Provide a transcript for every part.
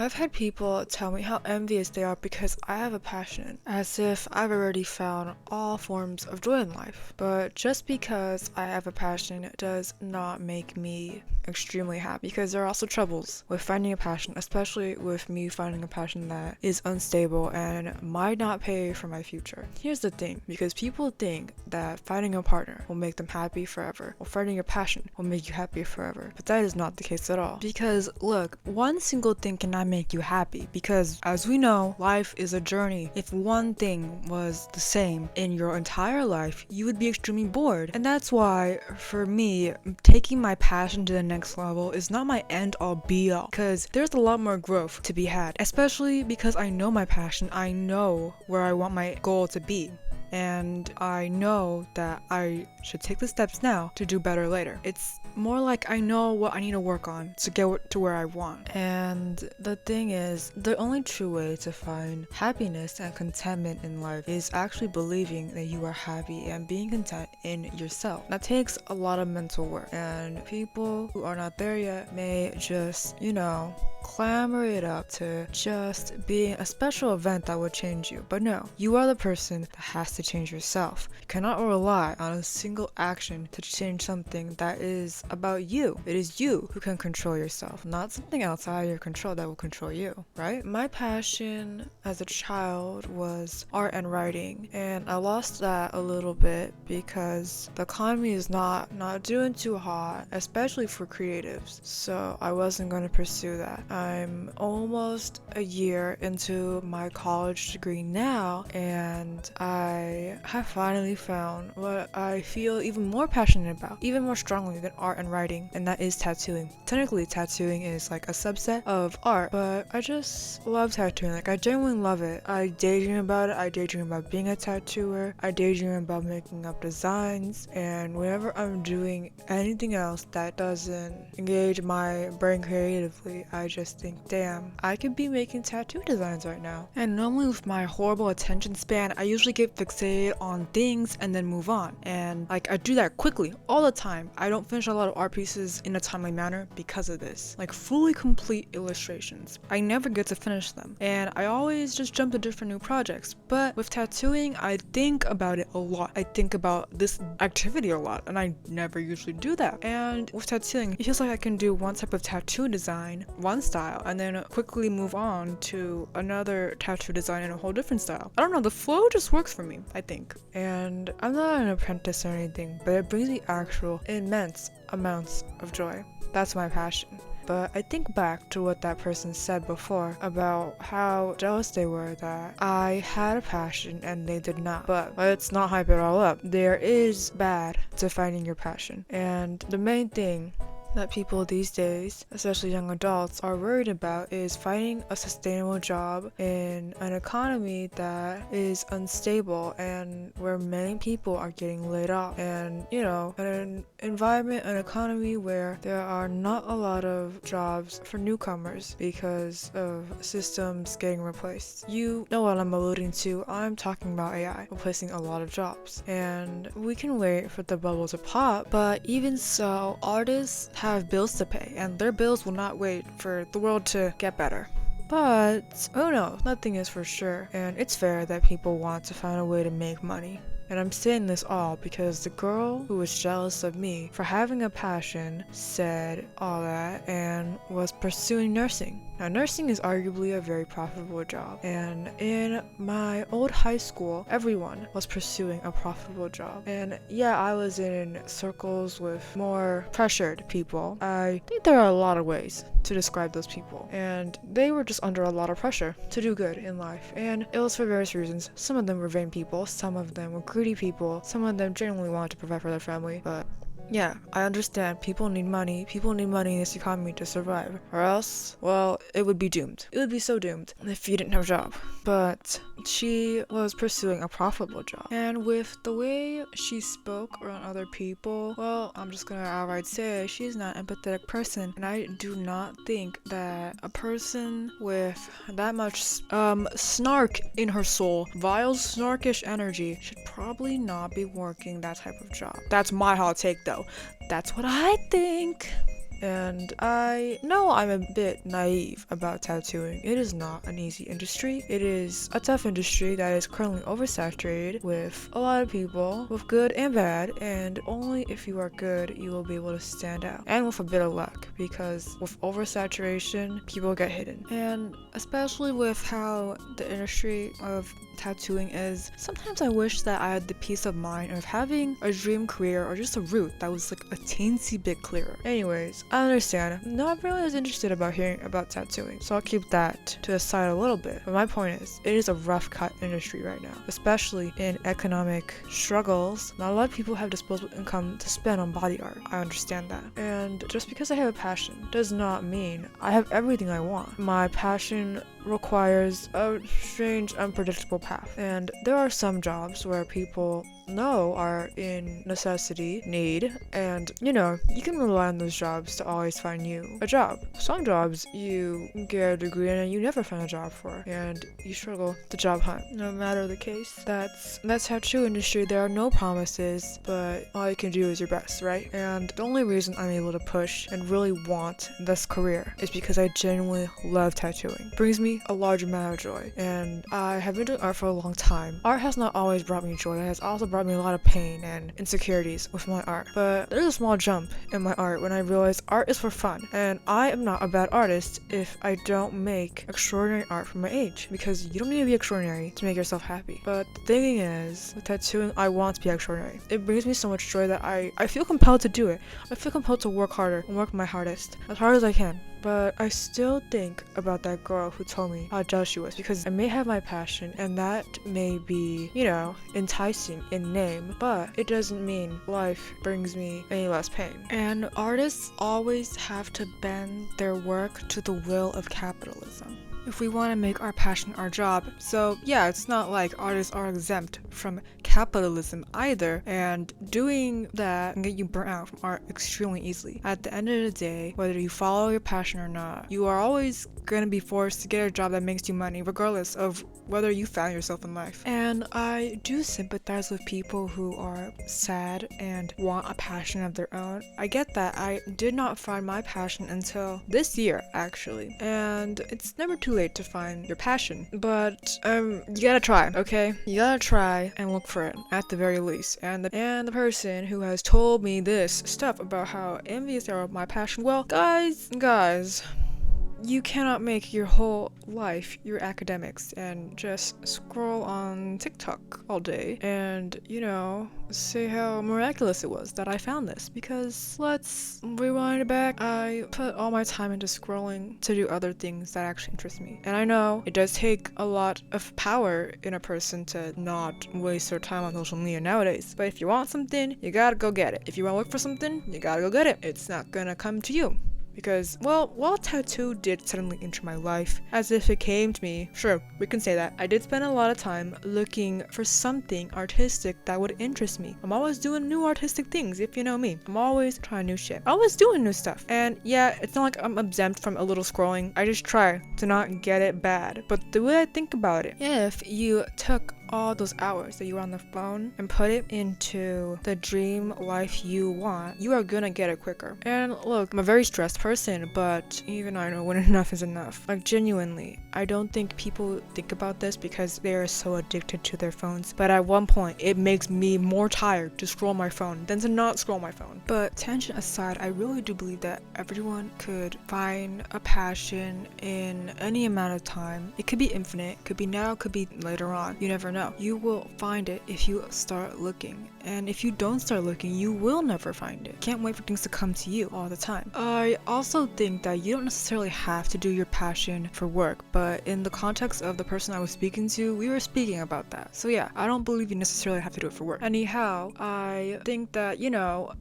I've had people tell me how envious they are because I have a passion, as if I've already found all forms of joy in life. But just because I have a passion does not make me extremely happy, because there are also troubles with finding a passion, especially with me finding a passion that is unstable and might not pay for my future. Here's the thing, because people think that finding a partner will make them happy forever, or finding a passion will make you happy forever, but that is not the case at all. Because look, one single thing cannot make you happy, because as we know, life is a journey. If one thing was the same in your entire life, you would be extremely bored. And that's why, for me, taking my passion to the next level is not my end all be all, because there's a lot more growth to be had, especially because I know my passion. I know where I want my goal to be, and I know that I should take the steps now to do better later. It's more like I know what I need to work on to get to where I want. And the thing is, the only true way to find happiness and contentment in life is actually believing that you are happy and being content in yourself. That takes a lot of mental work, and people who are not there yet may just, clamor it up to just being a special event that would change you. But no, you are the person that has to change yourself. You cannot rely on a single action to change something that is about you. It is you who can control yourself, not something outside your control that will control you, right? My passion as a child was art and writing, and I lost that a little bit because the economy is not doing too hot, especially for creatives. So I wasn't going to pursue that. I'm almost a year into my college degree now, and I have finally found what I feel even more passionate about, even more strongly than art and writing, and that is tattooing. Technically, tattooing is like a subset of art, but I just love tattooing. Like, I genuinely love it. I daydream about it. I daydream about being a tattooer. I daydream about making up designs, and whenever I'm doing anything else that doesn't engage my brain creatively, I just think, damn, I could be making tattoo designs right now. And normally with my horrible attention span, I usually get fixated on things and then move on. And like, I do that quickly all the time. I don't finish a lot of art pieces in a timely manner because of this. Like, fully complete illustrations, I never get to finish them, and I always just jump to different new projects. But with tattooing, I think about it a lot. I think about this activity a lot, and I never usually do that. And with tattooing, it feels like I can do one type of tattoo design, one style, and then quickly move on to another tattoo design in a whole different style. I don't know, the flow just works for me, I think. And I'm not an apprentice or anything, but it brings me actual immense amounts of joy. That's my passion. But I think back to what that person said before about how jealous they were that I had a passion and they did not. But let's not hype it all up. There is bad to finding your passion. And the main thing that people these days, especially young adults, are worried about is finding a sustainable job in an economy that is unstable and where many people are getting laid off. And, an environment, an economy where there are not a lot of jobs for newcomers because of systems getting replaced. You know what I'm alluding to. I'm talking about AI replacing a lot of jobs. And we can wait for the bubble to pop, but even so, artists have bills to pay, and their bills will not wait for the world to get better. But, oh no, nothing is for sure, and it's fair that people want to find a way to make money. And I'm saying this all because the girl who was jealous of me for having a passion said all that and was pursuing nursing. Now, nursing is arguably a very profitable job, and in my old high school, everyone was pursuing a profitable job. And yeah, I was in circles with more pressured people. I think there are a lot of ways to describe those people, and they were just under a lot of pressure to do good in life, and it was for various reasons. Some of them were vain people, some of them were greedy people, some of them genuinely wanted to provide for their family. But yeah, I understand people need money. People need money in this economy to survive, or else, well, it would be doomed. It would be so doomed if you didn't have a job. But she was pursuing a profitable job, and with the way she spoke around other people, well, I'm just gonna outright say she's not an empathetic person, and I do not think that a person with that much snark in her soul, vile snarkish energy, should probably not be working that type of job. That's my hot take though. That's what I think. And I know I'm a bit naive about tattooing. It is not an easy industry. It is a tough industry that is currently oversaturated with a lot of people, with good and bad, and only if you are good you will be able to stand out. And with a bit of luck, because with oversaturation, people get hidden. And especially with how the industry of tattooing is, sometimes I wish that I had the peace of mind of having a dream career or just a route that was like a teensy bit clearer. Anyways, I understand. Not everyone is interested about hearing about tattooing, so I'll keep that to the side a little bit. But my point is, it is a rough cut industry right now, especially in economic struggles. Not a lot of people have disposable income to spend on body art. I understand that. And just because I have a passion does not mean I have everything I want. My passion requires a strange, unpredictable path. And there are some jobs where people know are in necessity, need, and you can rely on those jobs to always find you a job. Some jobs you get a degree in and you never find a job for, and you struggle to job hunt. No matter the case, that's tattoo industry. There are no promises, but all you can do is your best, right? And the only reason I'm able to push and really want this career is because I genuinely love tattooing. It brings me a large amount of joy, and I have been doing art for a long time. Art has not always brought me joy. It has also brought me a lot of pain and insecurities with my art. But there's a small jump in my art when I realized art is for fun, and I am not a bad artist if I don't make extraordinary art for my age, because you don't need to be extraordinary to make yourself happy. But the thing is, with tattooing, I want to be extraordinary. It brings me so much joy that I feel compelled to do it. I feel compelled to work harder and work my hardest, as hard as I can. But I still think about that girl who told me how jealous she was, because I may have my passion and that may be, enticing in name, but it doesn't mean life brings me any less pain. And artists always have to bend their work to the will of capitalism if we want to make our passion our job. So yeah, it's not like artists are exempt from capitalism either, and doing that can get you burnt out from art extremely easily. At the end of the day, whether you follow your passion or not, you are always going to be forced to get a job that makes you money, regardless of whether you found yourself in life. And I do sympathize with people who are sad and want a passion of their own. I get that. I did not find my passion until this year, actually. And it's never too late to find your passion, but you gotta try, okay? You gotta try and look for it at the very least. And the person who has told me this stuff about how envious they are of my passion, well, guys, you cannot make your whole life your academics and just scroll on TikTok all day and, say how miraculous it was that I found this. Because let's rewind it back. I put all my time into scrolling to do other things that actually interest me. And I know it does take a lot of power in a person to not waste their time on social media nowadays. But if you want something, you gotta go get it. If you want to look for something, you gotta go get it. It's not gonna come to you. Because, well, while tattoo did suddenly enter my life, as if it came to me, sure, we can say that, I did spend a lot of time looking for something artistic that would interest me. I'm always doing new artistic things, if you know me. I'm always trying new shit. Always doing new stuff. And yeah, it's not like I'm exempt from a little scrolling. I just try to not get it bad. But the way I think about it, if you took all those hours that you were on the phone and put it into the dream life you want, you are gonna get it quicker. And look, I'm a very stressed person, but even I know when enough is enough. Like, genuinely, I don't think people think about this because they are so addicted to their phones, but at one point it makes me more tired to scroll my phone than to not scroll my phone. But tangent aside, I really do believe that everyone could find a passion in any amount of time. It could be infinite, could be now, could be later on, you never know. You will find it if you start looking, and if you don't start looking, you will never find it. Can't wait for things to come to you all the time. I also think that you don't necessarily have to do your passion for work, but in the context of the person I was speaking to, we were speaking about that. So yeah, I don't believe you necessarily have to do it for work. Anyhow, I think that,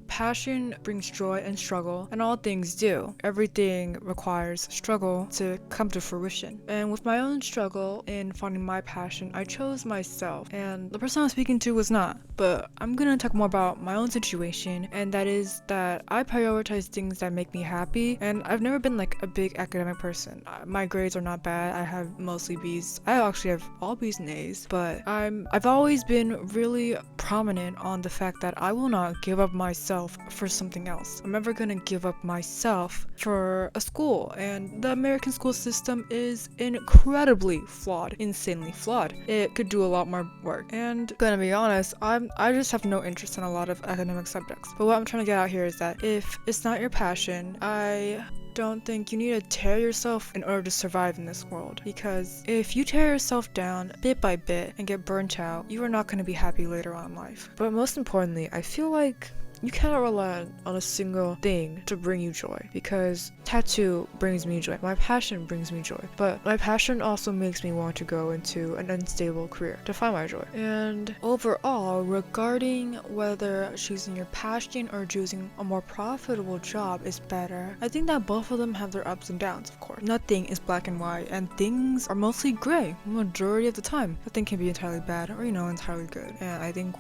passion brings joy and struggle, and all things do. Everything requires struggle to come to fruition. And with my own struggle in finding my passion, I chose my myself, and the person I was speaking to was not. But I'm gonna talk more about my own situation, and that is that I prioritize things that make me happy, and I've never been like a big academic person. My grades are not bad. I have mostly B's. I actually have all B's and A's, but I've always been really prominent on the fact that I will not give up myself for something else. I'm never gonna give up myself for a school, and the American school system is incredibly flawed, insanely flawed. It could do a lot more work, and gonna be honest, I just have no interest in a lot of academic subjects. But what I'm trying to get out here is that if it's not your passion, I don't think you need to tear yourself in order to survive in this world, because if you tear yourself down bit by bit and get burnt out, you are not going to be happy later on in life. But most importantly, I feel like you cannot rely on a single thing to bring you joy, because tattoo brings me joy, my passion brings me joy, but my passion also makes me want to go into an unstable career to find my joy. And overall, regarding whether choosing your passion or choosing a more profitable job is better, I think that both of them have their ups and downs, of course. Nothing is black and white, and things are mostly gray majority of the time. Nothing can be entirely bad or entirely good, and I think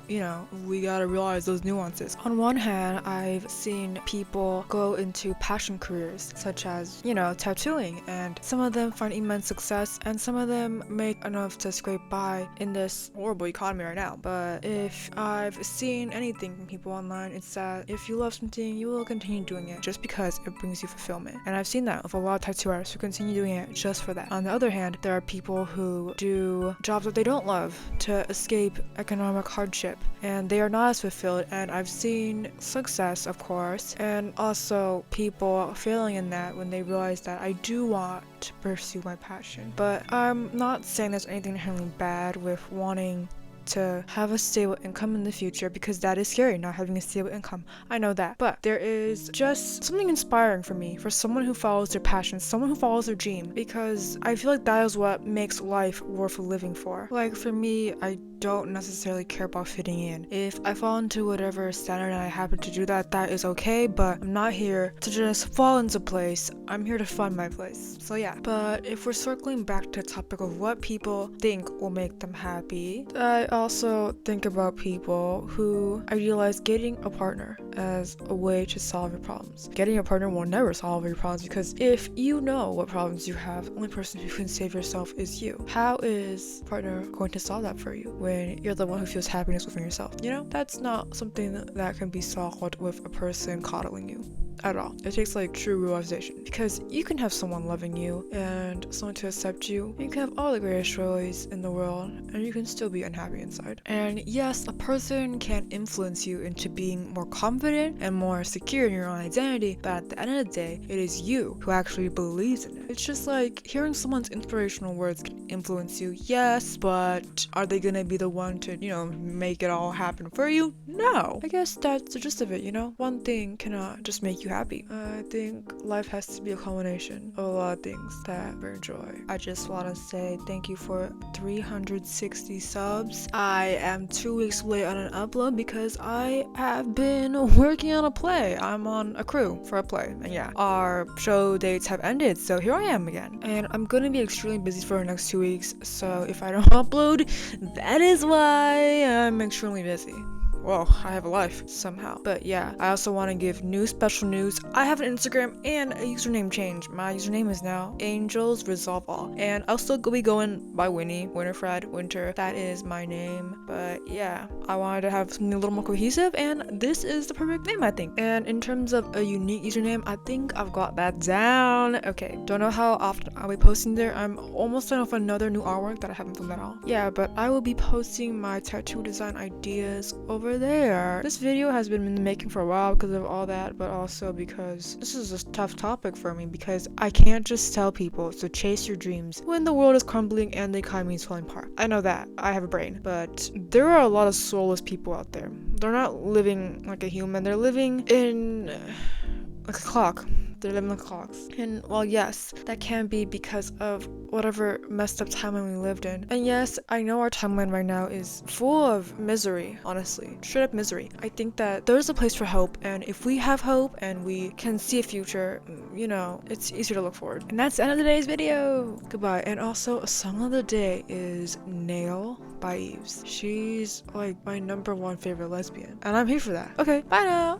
we gotta realize those nuances. On one hand, I've seen people go into passion careers such as tattooing, and some of them find immense success, and some of them make enough to scrape by in this horrible economy right now. But if I've seen anything from people online, it's that if you love something, you will continue doing it just because it brings you fulfillment. And I've seen that with a lot of tattoo artists who continue doing it just for that. On the other hand, there are people who do jobs that they don't love to escape economic hardship, and they are not as fulfilled. And I've seen success, of course, and also people failing in that when they realize that I do want to pursue my passion. But I'm not saying there's anything inherently bad with wanting to have a stable income in the future, because that is scary, not having a stable income. I know that. But there is just something inspiring for me, for someone who follows their passion, someone who follows their dream, because I feel like that is what makes life worth living for. Like for me, I don't necessarily care about fitting in. If I fall into whatever standard and I happen to do that, that is okay, but I'm not here to just fall into place. I'm here to find my place. So yeah. But if we're circling back to the topic of what people think will make them happy, I also think about people who idealize getting a partner as a way to solve your problems. Getting a partner will never solve your problems, because if you know what problems you have, the only person who can save yourself is you. How is a partner going to solve that for you when you're the one who feels happiness within yourself? That's not something that can be solved with a person coddling you at all. It takes true realization, because you can have someone loving you and someone to accept you. You can have all the greatest joys in the world, and you can still be unhappy inside. And yes, a person can influence you into being more confident and more secure in your own identity, but at the end of the day, it is you who actually believes in it. It's just like hearing someone's inspirational words can influence you, yes, but are they gonna be the one to, make it all happen for you? No. I guess that's the gist of it, One thing cannot just make you happy. I think life has to be a combination of a lot of things that bring joy. I just want to say thank you for 360 subs. I am 2 weeks late on an upload because I have been working on a play. I'm on a crew for a play, and yeah, our show dates have ended, so here I am again. And I'm gonna be extremely busy for the next 2 weeks, so if I don't upload, that is why I'm extremely busy. Whoa, I have a life somehow. But yeah, I also want to give special news. I have an Instagram and a username change. My username is now Angels Resolve All, and I'll still be going by Winnie, Winterfred, Winter. That is my name. But yeah, I wanted to have something a little more cohesive, and this is the perfect name, I think. And in terms of a unique username, I think I've got that down. Okay, don't know how often I'll be posting there. I'm almost done with another new artwork that I haven't filmed at all. Yeah, but I will be posting my tattoo design ideas over there. This video has been in the making for a while because of all that, but also because this is a tough topic for me, because I can't just tell people to chase your dreams when the world is crumbling and the economy is falling apart. I know that. I have a brain. But there are a lot of soulless people out there. They're not living like a human. They're living in like a clock. their 11 o'clocks. And while yes, that can be because of whatever messed up timeline we lived in. And yes, I know our timeline right now is full of misery, honestly. Straight up misery. I think that there's a place for hope, and if we have hope and we can see a future, you know, it's easier to look forward. And that's the end of today's video. Goodbye. And also, a song of the day is Nail by Yves. She's like my #1 favorite lesbian, and I'm here for that. Okay, bye now.